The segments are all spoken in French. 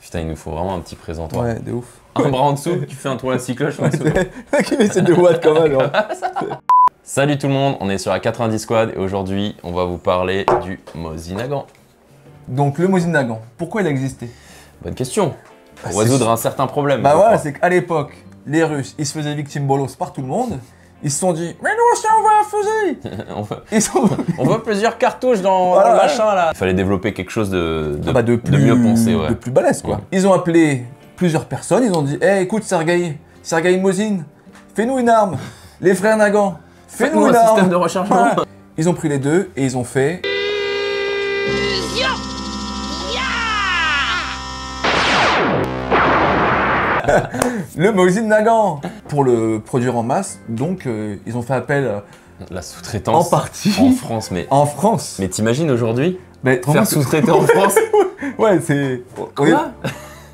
Putain, il nous faut vraiment un petit présentoir. Ouais, de ouf. Un bras en dessous, tu fais un tour à cycloche en dessous. Qui essaie de watts quand même. Genre. Salut tout le monde, on est sur la 90 Squad et aujourd'hui, on va vous parler du Mosin Nagant. Donc le Mosin Nagant, pourquoi il a existé? Bonne question. Bah, Pour résoudre un certain problème. Bah voilà, c'est qu'à l'époque, les Russes, ils se faisaient victime bolos par tout le monde. Ils se sont dit, mais nous aussi on veut un fusil. On veut plusieurs cartouches dans Voilà, le machin là. Il fallait développer quelque chose de plus, mieux pensé. Ouais. De plus balèze quoi. Ouais. Ils ont appelé plusieurs personnes, ils ont dit, hey, écoute Sergueï Mosin, fais-nous une arme. Les frères Nagant, fais-nous une un arme. système de rechargement. Voilà. Ils ont pris les deux et ils ont fait... le Mosin Nagant. Pour le produire en masse, donc ils ont fait appel La sous-traitance. en partie En France, mais. en France. Mais t'imagines aujourd'hui Mais faire sous-traiter en France? Ouais, c'est... Quoi?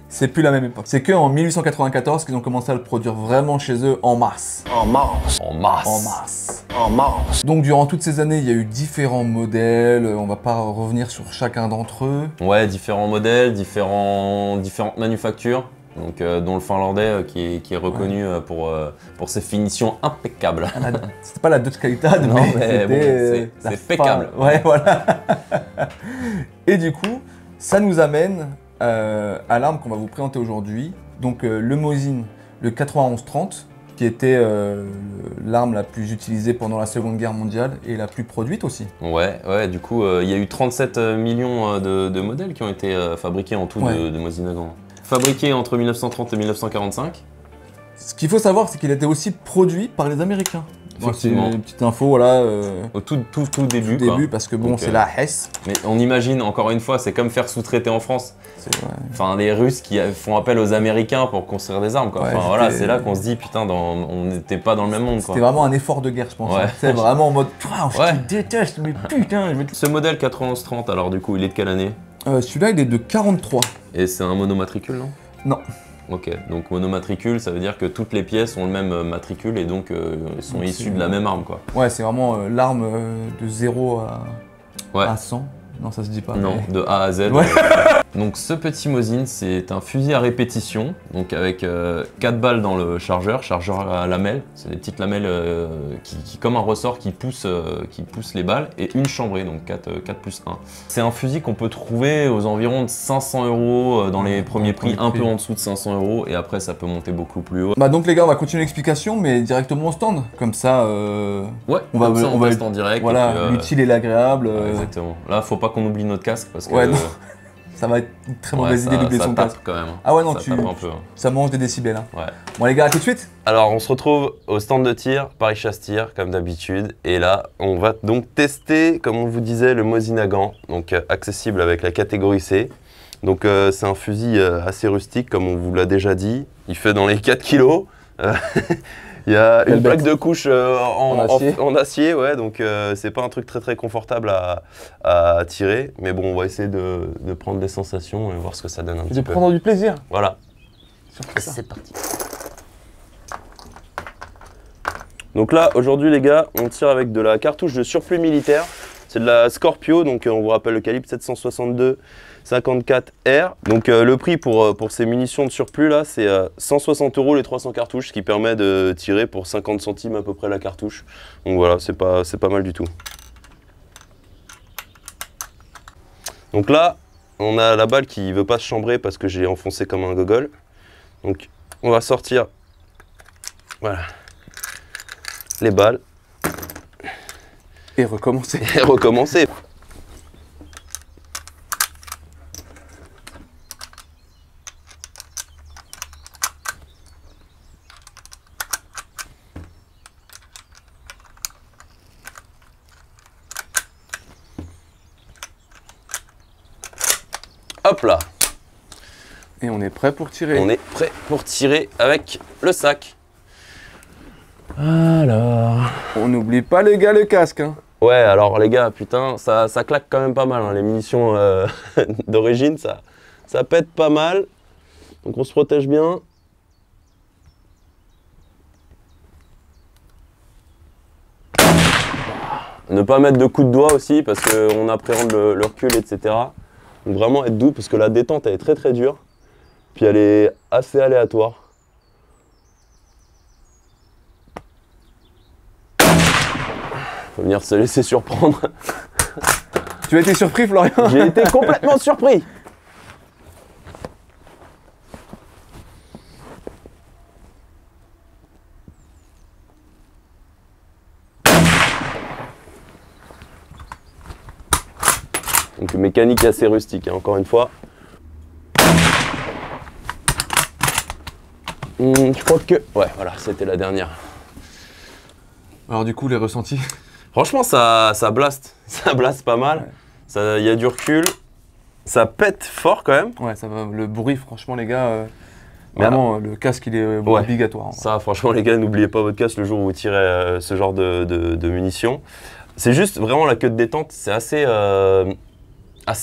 C'est plus la même époque. C'est qu'en 1894 qu'ils ont commencé à le produire vraiment chez eux en masse. En masse. En masse. En masse. Donc durant toutes ces années, il y a eu différents modèles, on va pas revenir sur chacun d'entre eux. Ouais, différents modèles, différentes manufactures. Donc, dont le finlandais qui est reconnu pour ses finitions impeccables. C'était pas la Dutch Qualitad, Non, mais bon, c'était c'est impeccable. Ouais, voilà. Et du coup, ça nous amène à l'arme qu'on va vous présenter aujourd'hui. Donc le Mosin, le 91-30, qui était l'arme la plus utilisée pendant la Seconde Guerre mondiale et la plus produite aussi. Ouais, du coup, il y a eu 37 millions de modèles qui ont été fabriqués en tout de Mosin Nagant. Fabriqué entre 1930 et 1945. Ce qu'il faut savoir, c'est qu'il était aussi produit par les Américains. Effectivement. C'est une petite info, voilà. Au tout début. Tout début, parce que bon, c'est la Hesse. Mais on imagine, encore une fois, c'est comme faire sous-traiter en France. Enfin, les Russes qui font appel aux Américains pour construire des armes, quoi. Ouais, enfin, voilà, c'est là qu'on se dit, putain, on n'était pas dans le même monde, quoi. C'était vraiment un effort de guerre, je pense. Ouais. C'est vraiment en mode, je te déteste, mais putain, je vais te... Ce modèle 91-30, alors du coup, il est de quelle année? Celui-là, il est de 43. Et c'est un monomatricule, non? Non. Ok, donc monomatricule, ça veut dire que toutes les pièces ont le même matricule et donc sont issues de la même arme, quoi. Ouais, c'est vraiment l'arme de 0 à 100. Non, ça se dit pas. Non, mais... de A à Z. Ouais. Donc ce petit Mosin, c'est un fusil à répétition, donc avec 4 balles dans le chargeur à lamelles. C'est des petites lamelles qui comme un ressort qui poussent les balles, et une chambrée, donc 4 plus 1. C'est un fusil qu'on peut trouver aux environs de 500 € dans les premiers prix, un peu en dessous de 500 €, et après ça peut monter beaucoup plus haut. Bah donc les gars, on va continuer l'explication, mais directement au stand. Comme ça, ouais, on va teste en direct. Voilà, l'utile et l'agréable. Ouais, exactement. Là, faut pas qu'on oublie notre casque parce que... Ouais, non. Ça va être une très mauvaise idée d'oublier son casque. Quand même. Ah ouais, non, ça tape un peu. Ça mange des décibels. Hein. Ouais. Bon les gars, à tout de suite. Alors, on se retrouve au stand de tir, Paris Chasse Tir, comme d'habitude. Et là, on va donc tester, comme on vous disait, le Mosin Nagant, donc accessible avec la catégorie C. Donc, c'est un fusil assez rustique, comme on vous l'a déjà dit. Il fait dans les 4 kilos. Il y a une plaque de couche en acier, ouais, donc c'est pas un truc très confortable à tirer, mais bon, on va essayer de prendre des sensations et voir ce que ça donne un petit peu. De prendre du plaisir. Voilà. C'est parti. Donc là, aujourd'hui les gars, on tire avec de la cartouche de surplus militaire. C'est de la Scorpio, donc on vous rappelle le calibre 762 54R. Donc le prix pour ces munitions de surplus là, c'est 160 € les 300 cartouches, ce qui permet de tirer pour 50 centimes à peu près la cartouche. Donc voilà, c'est pas mal du tout. Donc là, on a la balle qui veut pas se chambrer parce que j'ai enfoncé comme un gogol. Donc on va sortir, voilà, les balles. Et recommencer. Et recommencer. Hop là. Et on est prêt pour tirer. On est prêt pour tirer avec le sac. Alors... On n'oublie pas les gars le casque. Hein. Ouais, alors les gars, putain, ça claque quand même pas mal. Hein. Les munitions d'origine, ça pète pas mal. Donc on se protège bien. Ne pas mettre de coups de doigt aussi parce qu'on appréhende le recul, etc. Donc vraiment être doux parce que la détente elle est très dure. Puis elle est assez aléatoire. Faut venir se laisser surprendre. Tu as été surpris, Florian? J'ai été complètement surpris. Donc mécanique assez rustique, hein, encore une fois. Je crois que... Ouais, voilà, c'était la dernière. Alors du coup, les ressentis? Franchement, ça blast. Ça blast pas mal. Ouais. Il y a du recul. Ça pète fort quand même. Ouais, ça va. Le bruit, franchement, les gars, Mais vraiment, le casque, il est ouais. obligatoire. Ça, franchement, les gars, n'oubliez pas votre casque le jour où vous tirez ce genre de munitions. C'est juste vraiment la queue de détente. C'est assez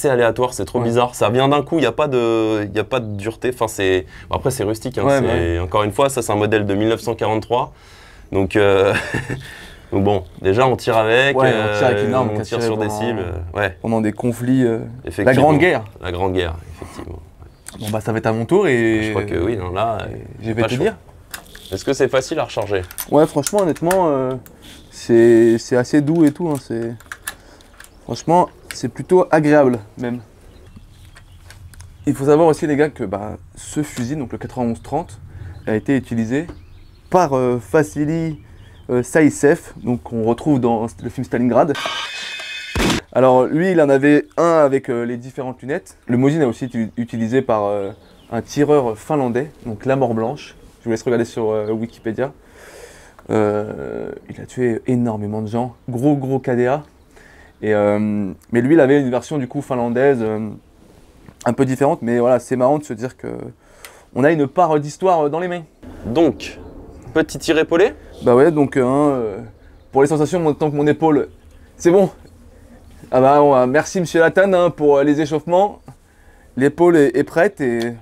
aléatoire, c'est trop bizarre. Ça vient d'un coup, il n'y a pas de dureté. Enfin, bon, après, c'est rustique. Hein, Ouais, encore une fois, ça, c'est un modèle de 1943. Donc, donc bon, déjà, on tire avec. Ouais, on tire avec une arme. On tire sur des cibles. Ouais. Pendant des conflits. La Grande Guerre. La Grande Guerre, effectivement. Bon, bah, ça va être à mon tour et. Je crois que oui, non, là. Je vais te dire. Est-ce que c'est facile à recharger? Ouais, franchement, honnêtement, c'est assez doux et tout. Hein, franchement, c'est plutôt agréable, même. Il faut savoir aussi, les gars, que ce fusil, donc le 91-30, a été utilisé par Vassili Saïsev, donc qu'on retrouve dans le film Stalingrad. Alors lui, il en avait un avec les différentes lunettes. Le Mosin a aussi été utilisé par un tireur finlandais, donc la Mort Blanche. Je vous laisse regarder sur Wikipédia. Il a tué énormément de gens, gros KDA. Mais lui, il avait une version du coup finlandaise, un peu différente. Mais voilà, c'est marrant de se dire que on a une part d'histoire dans les mains. Donc, petit tir épaulé? Bah ouais, donc pour les sensations, tant que mon épaule, c'est bon. Ah bah merci Monsieur Latane hein, pour les échauffements. L'épaule est prête et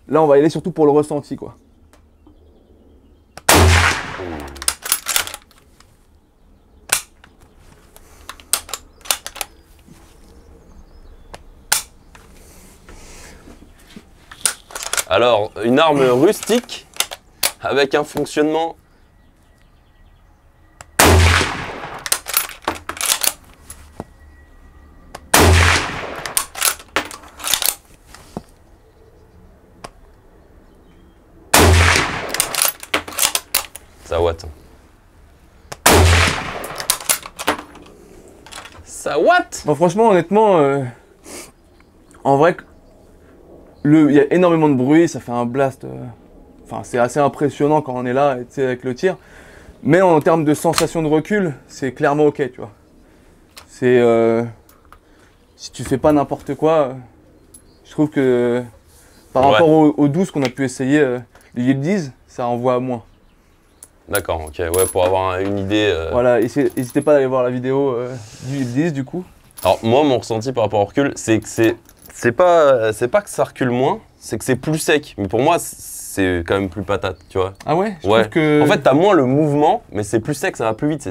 là on va y aller surtout pour le ressenti quoi. Alors, une arme rustique avec un fonctionnement ça watt. Ça watt. Bon, franchement, honnêtement, en vrai, il y a énormément de bruit, ça fait un blast. Enfin, c'est assez impressionnant quand on est là, avec le tir. Mais en termes de sensation de recul, c'est clairement ok, tu vois. C'est si tu fais pas n'importe quoi, je trouve que par rapport aux 12 qu'on a pu essayer, les Yildiz, ça envoie à moins. D'accord, ok, ouais, pour avoir une idée. Voilà, n'hésitez pas à aller voir la vidéo du Yildiz du coup. Alors moi, mon ressenti par rapport au recul, c'est que c'est pas que ça recule moins, c'est que c'est plus sec. Mais pour moi, c'est quand même plus patate, tu vois. Ah ouais, je ouais. trouve que... En fait, t'as moins le mouvement, mais c'est plus sec, ça va plus vite.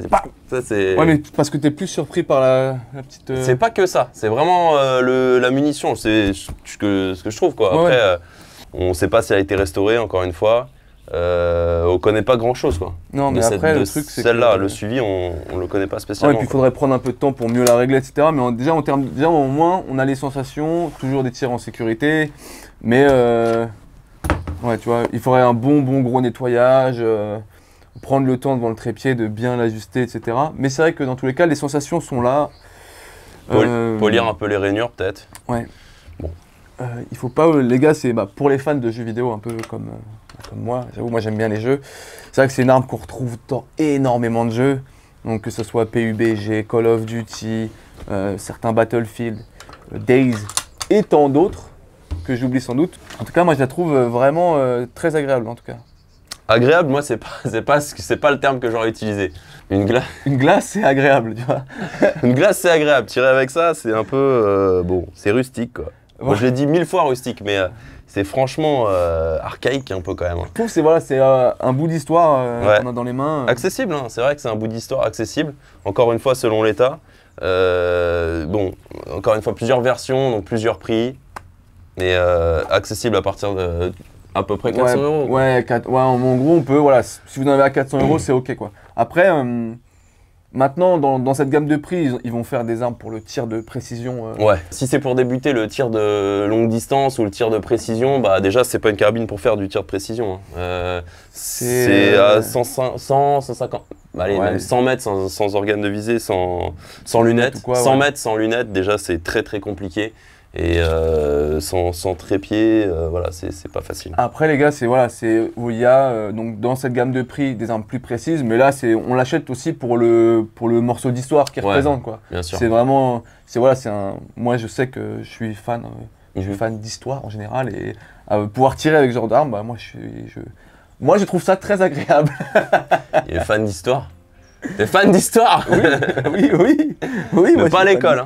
Ouais, mais parce que t'es plus surpris par la petite... C'est pas que ça, c'est vraiment la munition, c'est ce que je trouve, quoi. Ouais, après, on sait pas si elle a été restaurée, encore une fois. On connaît pas grand chose quoi. Non mais après le truc c'est celle-là, le suivi on le connaît pas spécialement. Ouais, et puis il faudrait prendre un peu de temps pour mieux la régler etc. Mais déjà au moins on a les sensations, toujours des tirs en sécurité. Mais ouais tu vois, il faudrait un bon gros nettoyage, prendre le temps devant le trépied de bien l'ajuster etc. Mais c'est vrai que dans tous les cas les sensations sont là. Polir un peu les rainures peut-être. Ouais. Bon. Il faut pas, les gars, c'est pour les fans de jeux vidéo un peu comme moi, j'avoue, moi j'aime bien les jeux. C'est vrai que c'est une arme qu'on retrouve dans énormément de jeux, donc que ce soit PUBG, Call of Duty, certains Battlefield, Days et tant d'autres que j'oublie sans doute. En tout cas, moi je la trouve vraiment très agréable en tout cas. Agréable, moi c'est pas le terme que j'aurais utilisé. Une glace, c'est agréable, tu vois. Une glace, c'est agréable. Tirer avec ça, c'est un peu bon, c'est rustique quoi. Moi, je l'ai dit 1000 fois rustique, mais c'est franchement archaïque un peu quand même. Je trouve que c'est un bout d'histoire qu'on a dans les mains. Accessible, hein. C'est vrai que c'est un bout d'histoire accessible. Encore une fois, selon l'état. Bon, encore une fois, plusieurs versions, donc plusieurs prix. Et accessible à partir de à peu près 400 euros. Ouais, en gros, on peut, voilà, si vous en avez à 400 euros, c'est ok quoi. Après, maintenant, dans cette gamme de prix, ils vont faire des armes pour le tir de précision. Ouais, si c'est pour débuter le tir de longue distance ou le tir de précision, bah déjà, c'est pas une carabine pour faire du tir de précision. Hein. C'est à 100, 150, allez, même 100 mètres sans organe de visée, sans lunettes. Quoi, 100 mètres sans lunettes, déjà, c'est très très compliqué. Et sans trépied, voilà, c'est pas facile. Après les gars, il y a donc dans cette gamme de prix des armes plus précises, mais là on l'achète aussi pour le morceau d'histoire qu'il représente quoi. Bien sûr. C'est vraiment, moi je sais que je suis fan, d'histoire en général et pouvoir tirer avec ce genre d'arme, bah, moi je trouve ça très agréable. Il est fan d'histoire. T'es fan d'histoire? Oui. Mais pas à l'école.